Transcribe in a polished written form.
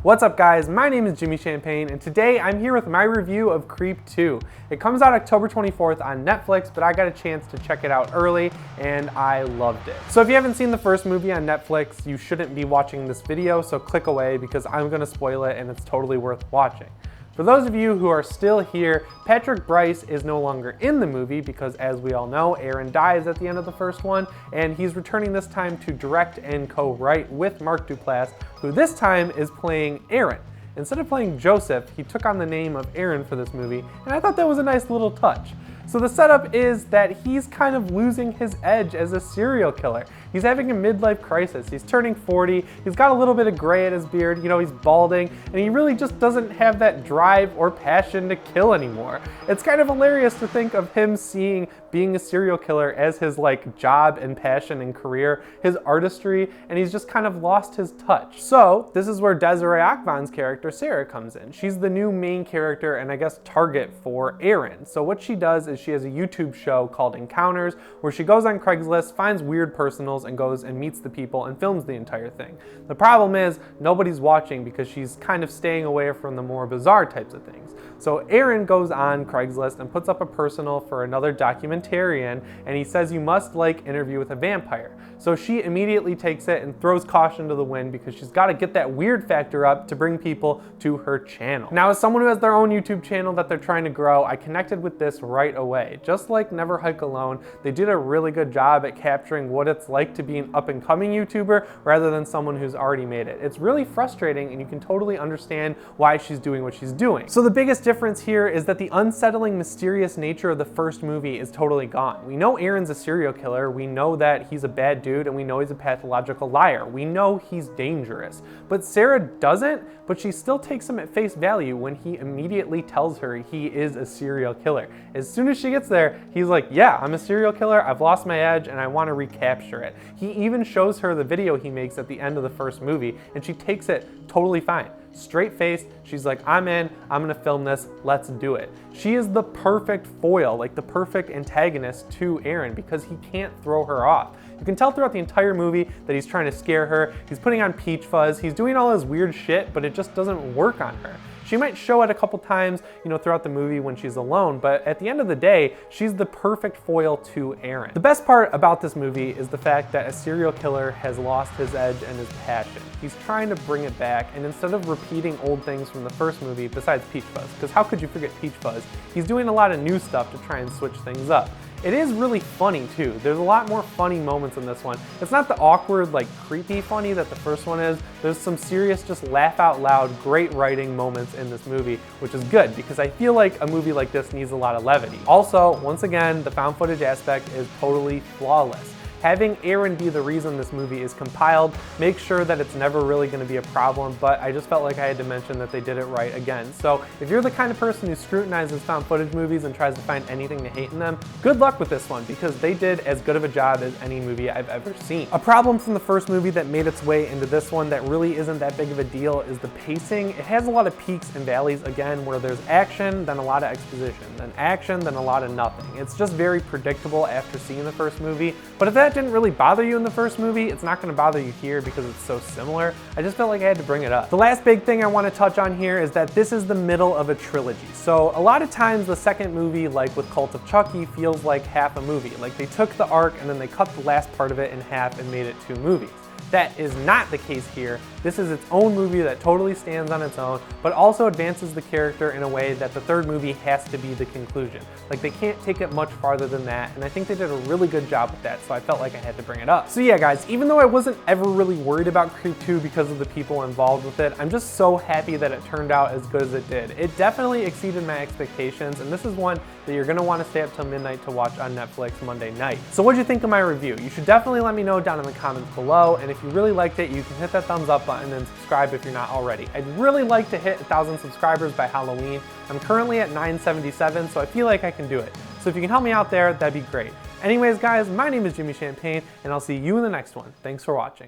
What's up guys, my name is Jimmy Champagne and today I'm here with my review of Creep 2. It comes out October 24th on Netflix, but I got a chance to check it out early and I loved it. So if you haven't seen the first movie on Netflix, you shouldn't be watching this video, so click away because I'm gonna spoil it and it's totally worth watching. For those of you who are still here, Patrick Brice is no longer in the movie because, as we all know, Aaron dies at the end of the first one, and he's returning this time to direct and co-write with Mark Duplass, who this time is playing Aaron. Instead of playing Joseph, he took on the name of Aaron for this movie, and I thought that was a nice little touch. So the setup is that he's kind of losing his edge as a serial killer. He's having a midlife crisis. He's turning 40, he's got a little bit of gray in his beard, he's balding, and he really just doesn't have that drive or passion to kill anymore. It's kind of hilarious to think of him seeing being a serial killer as his job and passion and career, his artistry, and he's just kind of lost his touch. So this is where Desiree Akvan's character, Sarah, comes in. She's the new main character and I guess target for Aaron. So what she does is she has a YouTube show called Encounters where she goes on Craigslist, finds weird personals, and goes and meets the people and films the entire thing. The problem is nobody's watching because she's kind of staying away from the more bizarre types of things. So Aaron goes on Craigslist and puts up a personal for another documentarian, and he says you must interview with a vampire. So she immediately takes it and throws caution to the wind because she's got to get that weird factor up to bring people to her channel. Now, as someone who has their own YouTube channel that they're trying to grow, I connected with this right away. Just like Never Hike Alone, they did a really good job at capturing what it's like to be an up-and-coming YouTuber rather than someone who's already made it. It's really frustrating and you can totally understand why she's doing what she's doing. So the biggest difference here is that the unsettling, mysterious nature of the first movie is totally gone. We know Aaron's a serial killer, we know that he's a bad dude, and we know he's a pathological liar. We know he's dangerous. But Sarah doesn't, but she still takes him at face value when he immediately tells her he is a serial killer. As soon as she gets there, he's like, yeah, I'm a serial killer, I've lost my edge, and I want to recapture it. He even shows her the video he makes at the end of the first movie, and she takes it totally fine. Straight faced, she's like, I'm in, I'm gonna film this, let's do it. She is the perfect foil, the perfect antagonist to Aaron because he can't throw her off. You can tell throughout the entire movie that he's trying to scare her, he's putting on peach fuzz, he's doing all his weird shit, but it just doesn't work on her. She might show it a couple times, throughout the movie when she's alone, but at the end of the day, she's the perfect foil to Aaron. The best part about this movie is the fact that a serial killer has lost his edge and his passion. He's trying to bring it back, and instead of repeating old things from the first movie, besides peach fuzz, because how could you forget peach fuzz, he's doing a lot of new stuff to try and switch things up. It is really funny too. There's a lot more funny moments in this one. It's not the awkward, creepy funny that the first one is. There's some serious, just laugh out loud, great writing moments in this movie, which is good because I feel like a movie like this needs a lot of levity. Also, once again, the found footage aspect is totally flawless. Having Aaron be the reason this movie is compiled makes sure that it's never really going to be a problem, but I just felt like I had to mention that they did it right again. So if you're the kind of person who scrutinizes found footage movies and tries to find anything to hate in them, good luck with this one because they did as good of a job as any movie I've ever seen. A problem from the first movie that made its way into this one that really isn't that big of a deal is the pacing. It has a lot of peaks and valleys again where there's action, then a lot of exposition, then action, then a lot of nothing. It's just very predictable after seeing the first movie, but if that didn't really bother you in the first movie, it's not going to bother you here because it's so similar. I just felt like I had to bring it up. The last big thing I want to touch on here is that this is the middle of a trilogy. So a lot of times the second movie, like with Cult of Chucky, feels like half a movie. Like they took the arc and then they cut the last part of it in half and made it 2 movies. That is not the case here. This is its own movie that totally stands on its own, but also advances the character in a way that the third movie has to be the conclusion. They can't take it much farther than that, and I think they did a really good job with that, so I felt like I had to bring it up. So yeah guys, even though I wasn't ever really worried about Creep 2 because of the people involved with it, I'm just so happy that it turned out as good as it did. It definitely exceeded my expectations, and this is one that you're gonna wanna stay up till midnight to watch on Netflix Monday night. So what'd you think of my review? You should definitely let me know down in the comments below, and if you really liked it, you can hit that thumbs up button and subscribe if you're not already. I'd really like to hit 1,000 subscribers by Halloween. I'm currently at 977, so I feel like I can do it. So if you can help me out there, that'd be great. Anyways guys, my name is Jimmy Champagne, and I'll see you in the next one. Thanks for watching.